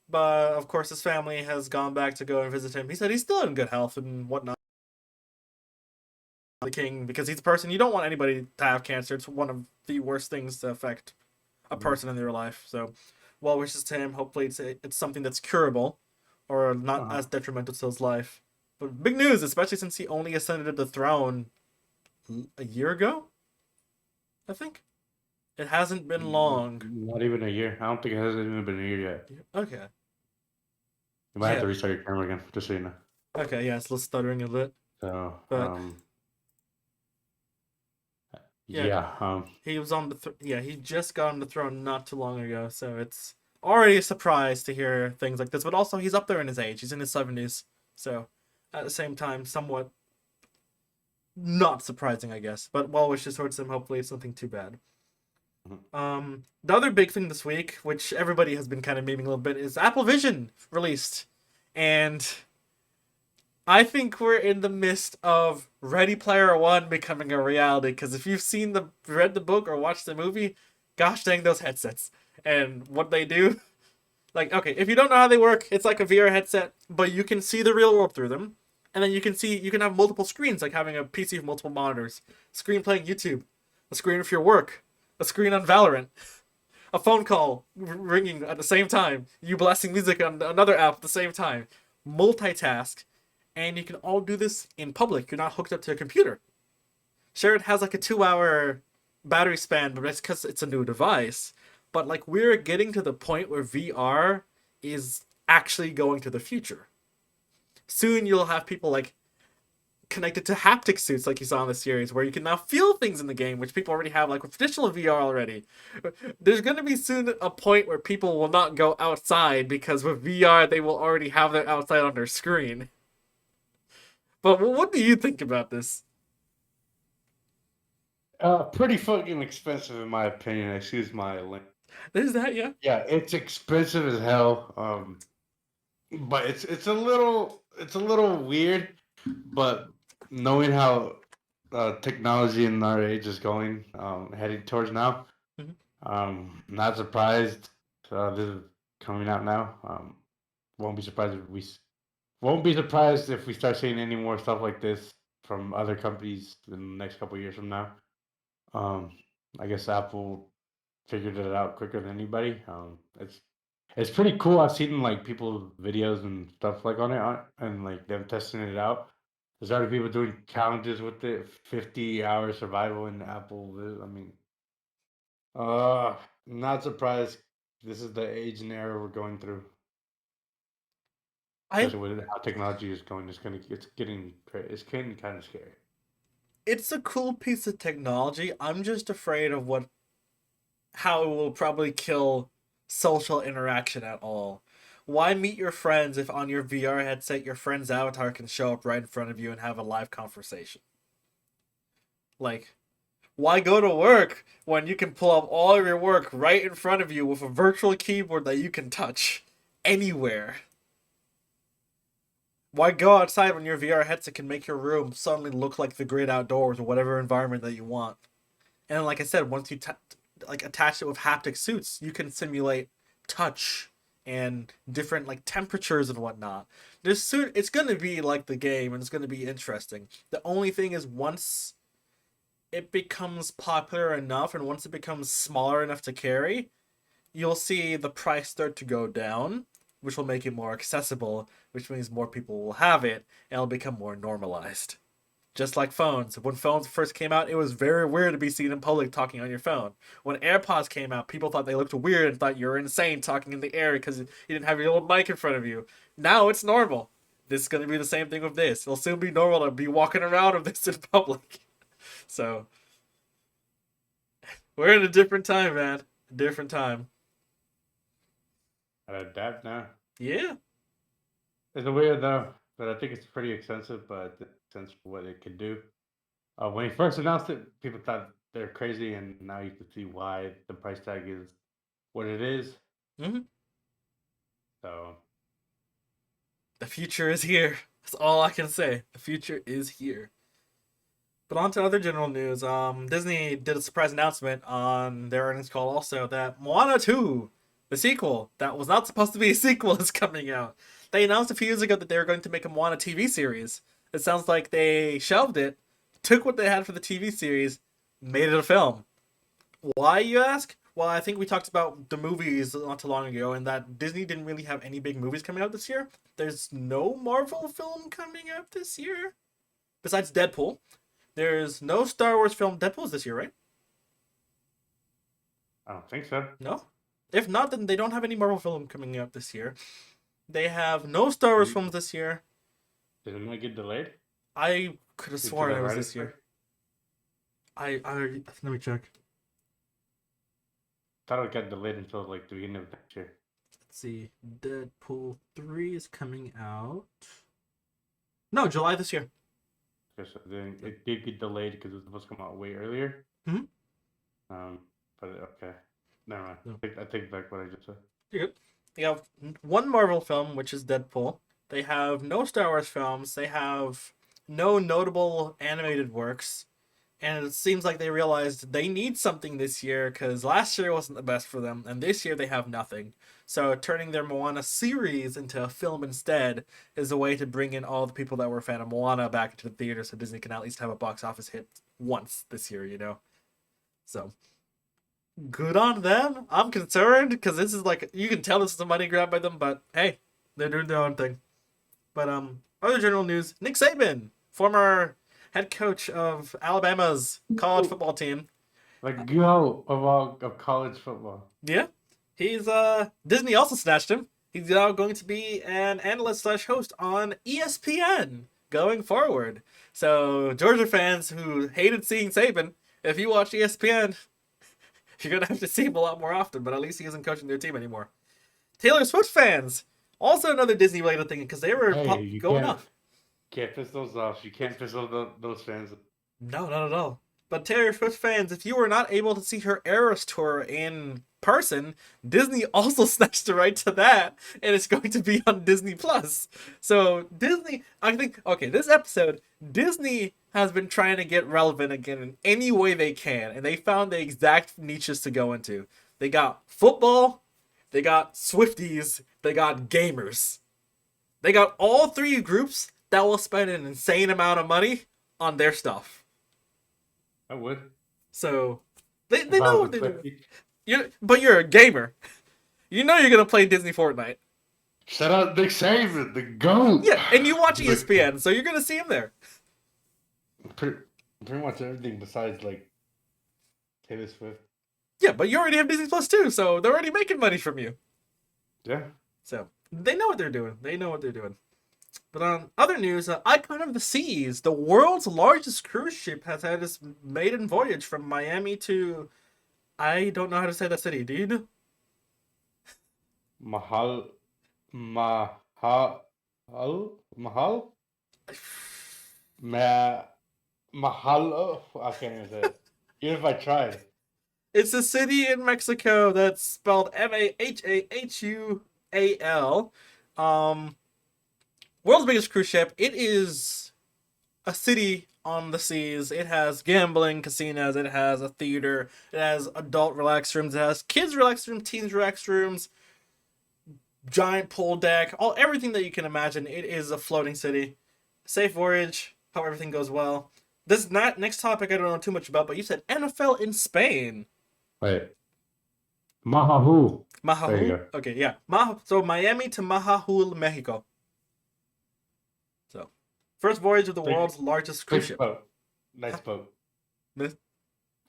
but of course, his family has gone back to go and visit him. He said he's still in good health and whatnot. The king, because he's a person you don't want anybody to have cancer. It's one of the worst things to affect a person in their life. So, well wishes to him. Hopefully, it's something that's curable or not as detrimental to his life. But big news, especially since he only ascended to the throne a year ago. I think it hasn't been long. Not even a year. I don't think it has even been a year yet. Okay. You might have to restart your camera again, just so you know. Okay, yeah, it's a little stuttering a bit. So, but yeah, he was on the he just got on the throne not too long ago, so it's already a surprise to hear things like this. But also, he's up there in his age; he's in his 70s, so at the same time, somewhat not surprising, I guess. But well wishes towards him. Hopefully, it's nothing too bad. The other big thing this week, which everybody has been kind of memeing a little bit, is Apple Vision released, and I think we're in the midst of Ready Player One becoming a reality. Because if you've read the book or watched the movie, gosh dang those headsets and what they do. Like, okay, if you don't know how they work, it's like a VR headset, but you can see the real world through them, and then you can have multiple screens, like having a PC with multiple monitors, screen playing YouTube, a screen for your work, a screen on Valorant, a phone call ringing at the same time, you blasting music on another app at the same time, multitask. And you can all do this in public. You're not hooked up to a computer. Sure, it has like a 2-hour battery span, but that's because it's a new device. But like we're getting to the point where VR is actually going to the future. Soon you'll have people like connected to haptic suits like you saw in the series, where you can now feel things in the game, which people already have like with traditional VR already. There's going to be soon a point where people will not go outside because with VR they will already have their outside on their screen. But what do you think about this? Pretty fucking expensive in my opinion. Excuse my link. Is that yeah? Yeah, it's expensive as hell. But it's a little weird. But knowing how technology in our age is going, heading towards now, not surprised. This is coming out now. Won't be surprised if we start seeing any more stuff like this from other companies in the next couple of years from now. I guess Apple figured it out quicker than anybody. It's pretty cool. I've seen like people's videos and stuff like on it, and like them testing it out. There's already people doing challenges with it, 50-hour survival in Apple. I mean, not surprised. This is the age and era we're going through. Especially with how technology is going, it's getting kind of scary. It's a cool piece of technology. I'm just afraid of how it will probably kill social interaction at all. Why meet your friends if on your VR headset your friend's avatar can show up right in front of you and have a live conversation? Like, why go to work when you can pull up all of your work right in front of you with a virtual keyboard that you can touch anywhere? Why go outside when your VR headset can make your room suddenly look like the great outdoors or whatever environment that you want? And like I said, once you attach it with haptic suits, you can simulate touch and different like temperatures and whatnot. This suit, it's gonna be like the game, and it's gonna be interesting. The only thing is, once it becomes popular enough, and once it becomes smaller enough to carry, you'll see the price start to go down, which will make it more accessible, which means more people will have it, and it'll become more normalized. Just like phones. When phones first came out, it was very weird to be seen in public talking on your phone. When AirPods came out, people thought they looked weird and thought you were insane talking in the air because you didn't have your little mic in front of you. Now it's normal. this is gonna be the same thing with this. It'll soon be normal to be walking around with this in public. So we're in a different time, man. A different time. I adapt now. Yeah. It's a weird though, but I think it's pretty expensive, but it makes sense for what it can do. When he first announced it, people thought they're crazy, and now you can see why the price tag is what it is. Mm-hmm. So The future is here. That's all I can say. The future is here. But on to other general news. Disney did a surprise announcement on their earnings call also that Moana 2, the sequel, that was not supposed to be a sequel, is coming out. They announced a few years ago that they were going to make a Moana TV series. It sounds like they shelved it, took what they had for the TV series, made it a film. Why, you ask? Well, I think we talked about the movies not too long ago, and that Disney didn't really have any big movies coming out this year. There's no Marvel film coming out this year, besides Deadpool. There's no Star Wars film. Deadpool's this year, right? I don't think so. No? If not, then they don't have any Marvel film coming out this year. They have no Star Wars films this year. Did it not get delayed? I could have sworn it was this year. I let me check. Thought it got delayed until like the beginning of next year. Let's see. Deadpool 3 is coming out. No, July this year. Okay, so then it did get delayed because it was supposed to come out way earlier. Mm-hmm. But okay. Never mind. No. I take back what I just said. You're good. They have one Marvel film, which is Deadpool. They have no Star Wars films. They have no notable animated works. And it seems like they realized they need something this year because last year wasn't the best for them, and this year they have nothing. So turning their Moana series into a film instead is a way to bring in all the people that were a fan of Moana back into the theater so Disney can at least have a box office hit once this year, you know? So good on them. I'm concerned because this is like, you can tell this is a money grab by them, but hey, they're doing their own thing. But other general news, Nick Saban, former head coach of Alabama's college football team. Like go of college football. Yeah. He's Disney also snatched him. He's now going to be an analyst slash host on ESPN going forward. So Georgia fans who hated seeing Saban, if you watch ESPN, you're gonna have to see him a lot more often, but at least he isn't coaching their team anymore. Taylor Swift fans, also another Disney related thing because they were going off. Can't piss those off. You can't piss off those fans. No, not at all. But Taylor Swift fans, if you were not able to see her Eras tour in person, Disney also snatched the right to that, and it's going to be on Disney Plus. So Disney, I think, okay, this episode, Disney has been trying to get relevant again in any way they can, and they found the exact niches to go into. They got football, they got Swifties, they got gamers. They got all three groups that will spend an insane amount of money on their stuff. I would. So they know what they're doing. But you're a gamer. You know you're gonna play Disney Fortnite. Shout out Nick Saban, the GOAT. Yeah, and you watch ESPN, so you're gonna see him there. Pretty much everything besides like Taylor Swift. Yeah, but you already have Disney Plus too, so they're already making money from you. Yeah. So they know what they're doing. They know what they're doing. But on other news, Icon of the Seas, the world's largest cruise ship, has had its maiden voyage from Miami to... I don't know how to say that city. Do you know? Mahal. Mahalo. I can't even say it. Even if I tried. It's a city in Mexico that's spelled Mahahual. World's biggest cruise ship. It is a city on the seas. It has gambling casinos. It has a theater. It has adult relax rooms. It has kids relax rooms, teens relax rooms, giant pool deck, everything that you can imagine. It is a floating city. Safe voyage. Hope everything goes well. This next topic I don't know too much about, but you said NFL in Spain. Wait. Mahahu. Mahahu? Okay, yeah. So Miami to Mahahual, Mexico. So, first voyage of the world's largest cruise ship. Boat. Nice boat.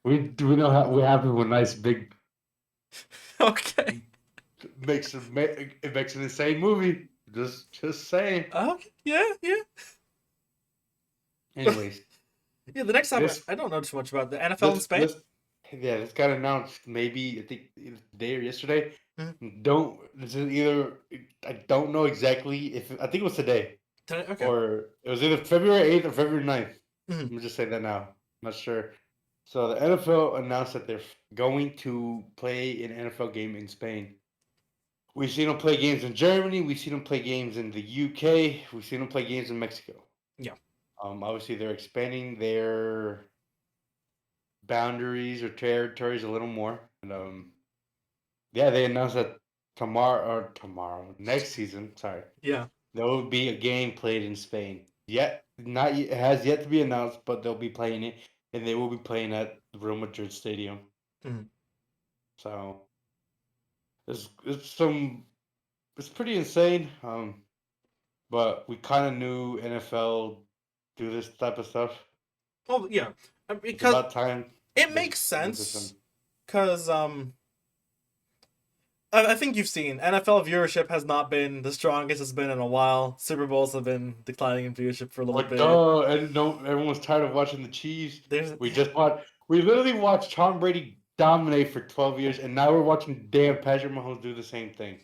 We know how we have a nice big. Okay. It makes an insane movie. Just saying. Okay, yeah, yeah. Anyways, Yeah, the next topic, this I don't know too much about the NFL in this Spain. this yeah, this got announced maybe I think either today or yesterday. Mhm. Don't this is either I don't know exactly if I think it was today Okay. or it was either February 8th or February 9th. Mhm. Let me just say that now. I'm not sure. So the NFL announced that they're going to play an NFL game in Spain. We've seen them play games in Germany. We've seen them play games in the UK. We've seen them play games in Mexico. Yeah. Obviously, they're expanding their boundaries or territories a little more. And yeah, they announced that next season, sorry, Yeah. there will be a game played in Spain. Yet, not it has yet to be announced, but they'll be playing it, and they will be playing at the Real Madrid Stadium. Mhm. So it's it's pretty insane. But we kind of knew NFL do this type of stuff. Well, yeah, It's because about time it this makes this is some sense. Because I think you've seen NFL viewership has not been the strongest it's been in a while. Super Bowls have been declining in viewership for a little like bit. duh, and no, everyone's tired of watching the Chiefs. There's We literally watched Tom Brady dominate for 12 years, and now we're watching damn Patrick Mahomes do the same thing.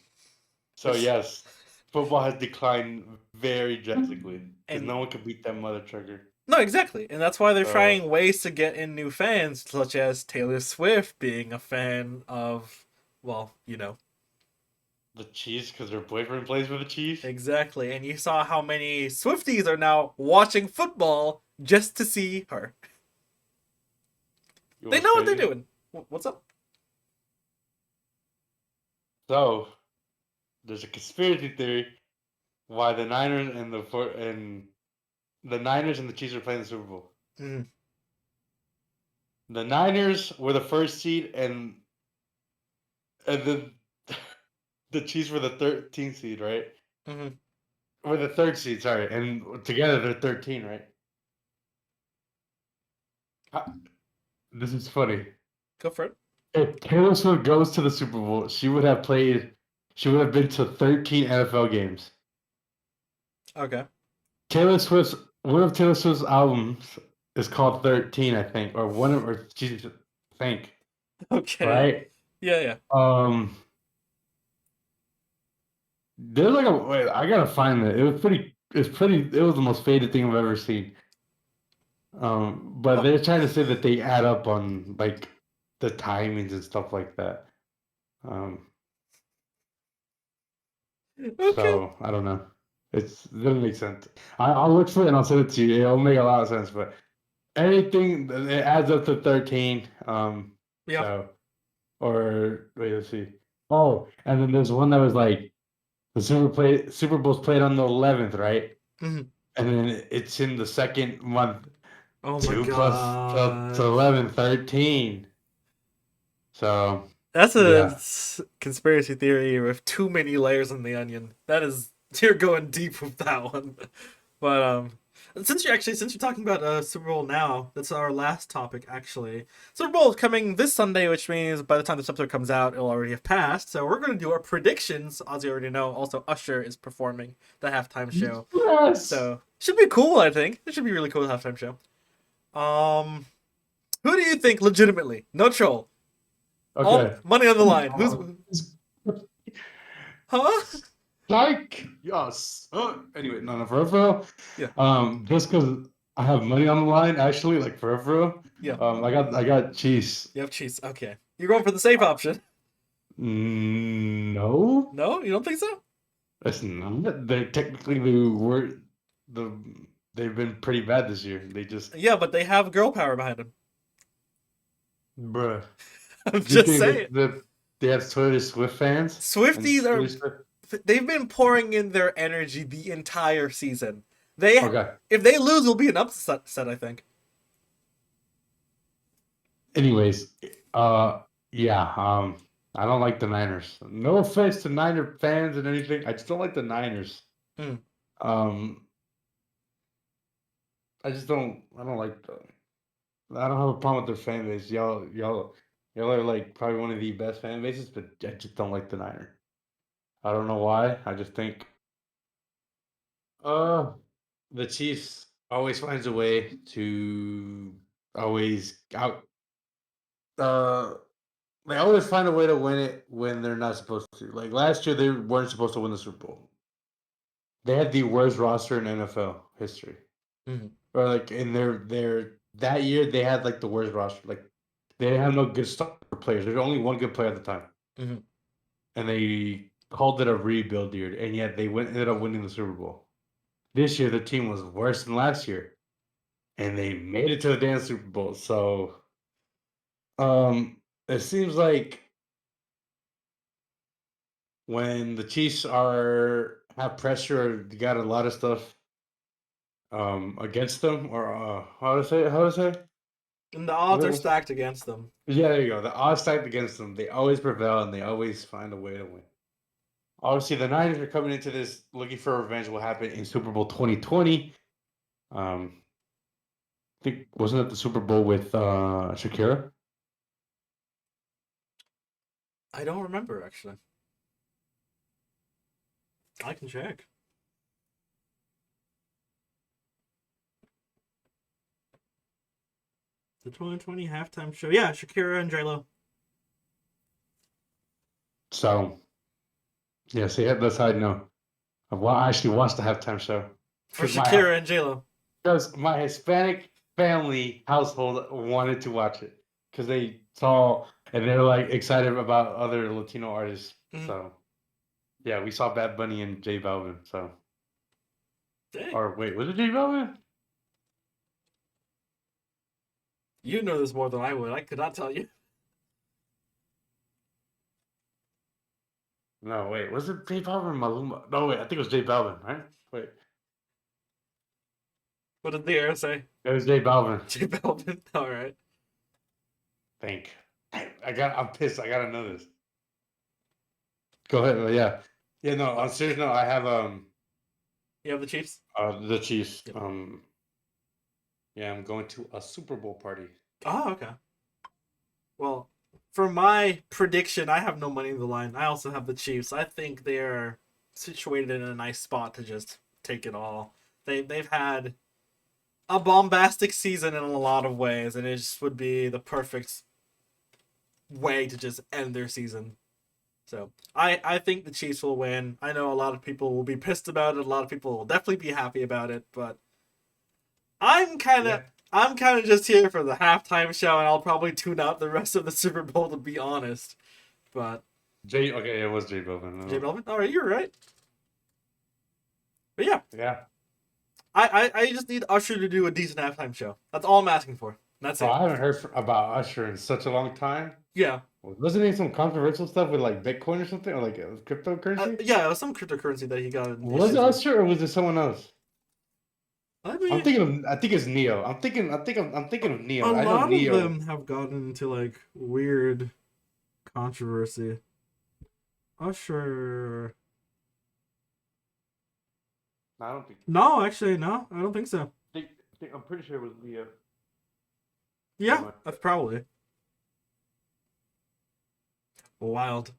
So which yes, football has declined very drastically because and no one can beat that mother trucker. no, exactly, and that's why they're So trying ways to get in new fans, such as Taylor Swift being a fan of, well, the Chiefs, because their boyfriend plays for the Chiefs. exactly. And you saw how many Swifties are now watching football just to see her. You know They what's know what they're crazy? doing. What's up? So there's a conspiracy theory why the Niners and the Chiefs are playing the Super Bowl. Mm-hmm. The Niners were the first seed, and the Chiefs were the 13th seed, right? Mm-hmm. Or the third seed, sorry, and together they're 13, right? This is funny. Go for it. If Taylor Swift goes to the Super Bowl, she would have played. She would have been to 13 NFL games. Okay. Taylor Swift's one of Taylor Swift's albums is called 13, I think, or one of or she's I think, Okay. right? Yeah, yeah. Um, there's like a wait, I gotta find it. It was pretty. It's pretty. It was the most faded thing I've ever seen. But Oh, they're trying to say that they add up on like the timings and stuff like that. Um, okay. so I don't know. It doesn't make sense. I'll look for it and I'll send it to you. It'll make a lot of sense. But anything it adds up to 13. Yeah. So or wait, let's see. Oh, and then there's one that was like the Super Bowl's played on the 11th, right? Mm-hmm. And then it's in the second month. Oh my 2 plus to god. 11, 13. So That's a yeah. conspiracy theory with too many layers in the onion. That is, you're going deep with that one. But since you're talking about Super Bowl now, that's our last topic actually. Super Bowl is coming this Sunday, which means by the time this episode comes out, it'll already have passed. So we're gonna do our predictions. As you already know, also Usher is performing the halftime show, Yes. so should be cool. I think it should be really cool halftime show. Um, who do you think legitimately? No troll. All Okay. money on the line. Who's Uh, huh? Psych. Yes. Anyway, no, for real. Yeah, Just because I have money on the line, actually, like for real. yeah. I got cheese. You have cheese. Okay, you're going for the safe option. No, No, you don't think so? it's not. They're technically the they've been pretty bad this year. They just Yeah, but they have girl power behind them. bruh. I'm Do you just think saying. that they have Taylor Swift fans and Swifties Taylor are. Swift? They've been pouring in their energy the entire season. They, Okay. if they lose, it'll be an upset. I think. Anyways, uh, yeah, I don't like the Niners. No offense to Niner fans and anything. I just don't like the Niners. Hmm. Um, I don't like the. I don't have a problem with their fan base. Y'all are like probably one of the best fan bases, but I just don't like the Niner. I don't know why. I just think The Chiefs always finds a way to always out. Uh, they always find a way to win it when they're not supposed to. Like last year, they weren't supposed to win the Super Bowl. They had the worst roster in NFL history, or like in their that year they had like the worst roster. Like they didn't have no good star players. There's only one good player at the time, and they called it a rebuild year, and yet they ended up winning the Super Bowl. This year, the team was worse than last year, and they made it to the damn Super Bowl. So, it seems like when the Chiefs have pressure, or got a lot of stuff against them, or how to say, And the odds are stacked against them. yeah, there you go. The odds stacked against them. They always prevail, and they always find a way to win. Obviously, the Niners are coming into this looking for revenge. What happened in Super Bowl 2020? I think wasn't it the Super Bowl with Shakira? I don't remember actually. I can check. The 2020 halftime show. Yeah, Shakira and J-Lo. So, yeah, see, that's how I know. I actually watched the halftime show. For Shakira and J-Lo. Because my Hispanic family household wanted to watch it. Because they saw, and they're like excited about other Latino artists. So, yeah, we saw Bad Bunny and J Balvin. So, Dang. or wait, was it J Balvin? You know this more than I would. I could not tell you. No, wait, was it J Balvin or Maluma? No, wait, I think it was J Balvin, right? Wait. What did the air say? It was J Balvin. J Balvin. All right. Think. I'm pissed. I gotta know this. Go ahead. Yeah. Yeah, no, on serious note, I have You have the Chiefs? the Chiefs. Yep. Yeah, I'm going to a Super Bowl party. Oh, okay. Well, for my prediction, I have no money in the line. I also have the Chiefs. I think they're situated in a nice spot to just take it all. They've had a bombastic season in a lot of ways, and it just would be the perfect way to just end their season. So I think the Chiefs will win. I know a lot of people will be pissed about it. A lot of people will definitely be happy about it, but I'm kind of just here for the halftime show, and I'll probably tune out the rest of the Super Bowl to be honest. But Okay, it was J Balvin. J Balvin, all right, you're right. But yeah, Yeah. I just need Usher to do a decent halftime show. That's all I'm asking for. That's it. I haven't heard about Usher in such a long time. Yeah. Wasn't he some controversial stuff with like Bitcoin or something, or like cryptocurrency? Yeah, it was some cryptocurrency that he got. Was it Usher or was it someone else? I mean, I think it's Neo. I'm thinking of Neo. A lot of them have gotten into like weird controversy. Usher. No, I don't think. No, actually, no, I don't think so. I'm pretty sure it was Neo. Yeah, that's probably wild.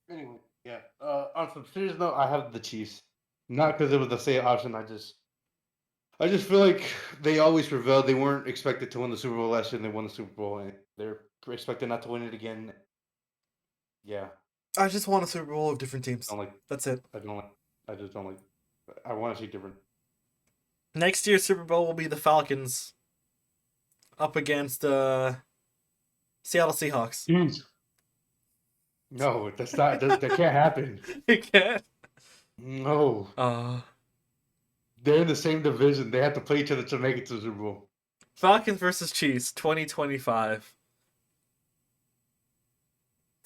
Anyway, yeah. On some serious note, I have the Chiefs. Not because it was the safe option. I just feel like they always prevail. They weren't expected to win the Super Bowl last year, and they won the Super Bowl, and they're expected not to win it again. Yeah. I just want a Super Bowl of different teams. That's it. I just don't like. I want to see different. Next year's Super Bowl will be the Falcons up against Seattle Seahawks. No, that's not. That can't happen. It can't. No. They're in the same division. They have to play each other to make it to the Super Bowl. Falcons versus Chiefs, 2025.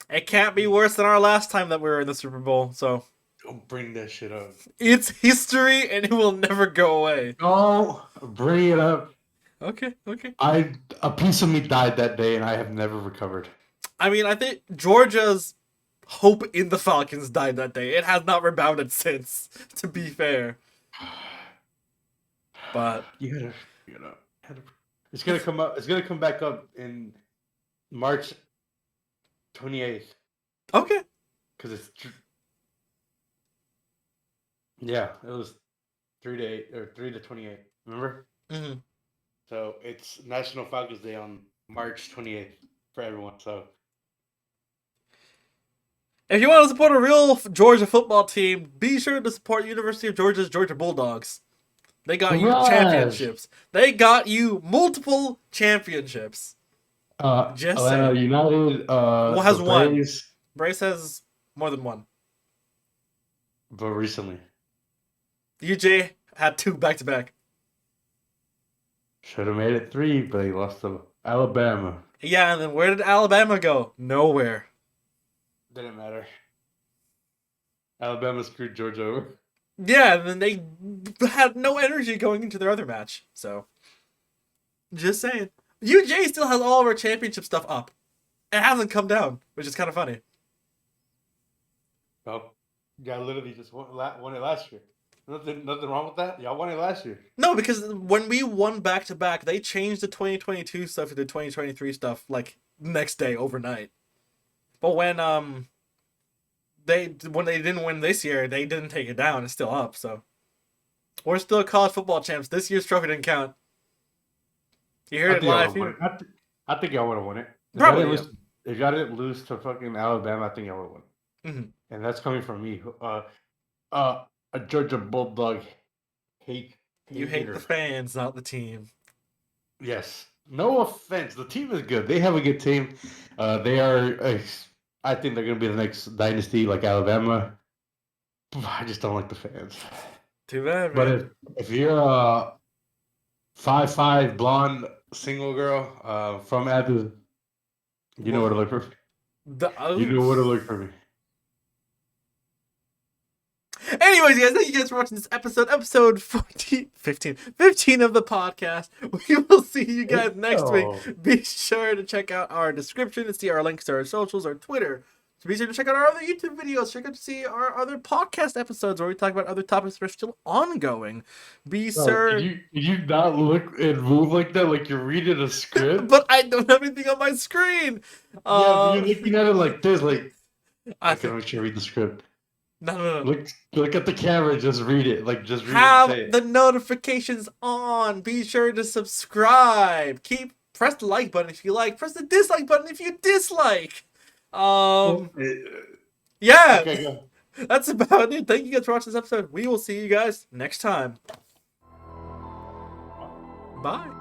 It can't be worse than our last time that we were in the Super Bowl, so. Don't bring that shit up. It's history and it will never go away. Oh, bring it up. Okay. A piece of me died that day and I have never recovered. I mean, I think Georgia's hope in the Falcons died that day. It has not rebounded since, to be fair. But you gotta it's gonna come up. It's gonna come back up in March 28th. Okay. Because it's Yeah, it was 3 to 8 or 3 to 28. Remember? Mm-hmm. So it's National Falcons Day on March 28th for everyone. So If you want to support a real Georgia football team, be sure to support University of Georgia's Georgia Bulldogs. They got you Mirage. championships. They got you multiple championships. Just Atlanta saying. United, Well, the has one. Braves, Brace has more than one. but recently UJ had two back to back. should have made it 3, but they lost to Alabama. Yeah, and then where did Alabama go? Nowhere. Didn't matter. Alabama screwed Georgia over. Yeah, and then they had no energy going into their other match. So, just saying. UJ still has all of our championship stuff up. It hasn't come down, which is kind of funny. Well, y'all literally just won it last year. Nothing wrong with that. Y'all won it last year. No, because when we won back to back, they changed the 2022 stuff to the 2023 stuff like next day overnight. But when they didn't win this year, they didn't take it down. It's still up. So we're still college football champs. This year's trophy didn't count. You heard it live here. I think y'all would have won it. Probably. Yeah. If y'all didn't lose to fucking Alabama, I think y'all would have won. Mm-hmm. And that's coming from me. A Georgia Bulldog You hate the fans, not the team. Yes. No offense. The team is good. They have a good team. They are. I think they're going to be the next dynasty like Alabama. I just don't like the fans. Too bad, But man. if you're a 5'5" blonde single girl from Athens, you know where to look for me. You know where to look for me. Anyways, guys, thank you guys for watching this episode 15 of the podcast. We will see you guys next week. Be sure to check out our description to see our links to our socials, our Twitter. So be sure to check out our other YouTube videos. Check out to see our other podcast episodes where we talk about other topics that are still ongoing. Be sure. Did you not look and move like that, like you're reading a script? But I don't have anything on my screen. Yeah, but you're looking at it like this, like I can actually read the script. No. Look at the camera. Just read it. Like just read have it. Say the notifications on. Be sure to subscribe. Press the like button if you like. Press the dislike button if you dislike. Yeah. Okay, go. That's about it. Thank you guys for watching this episode. We will see you guys next time. Bye.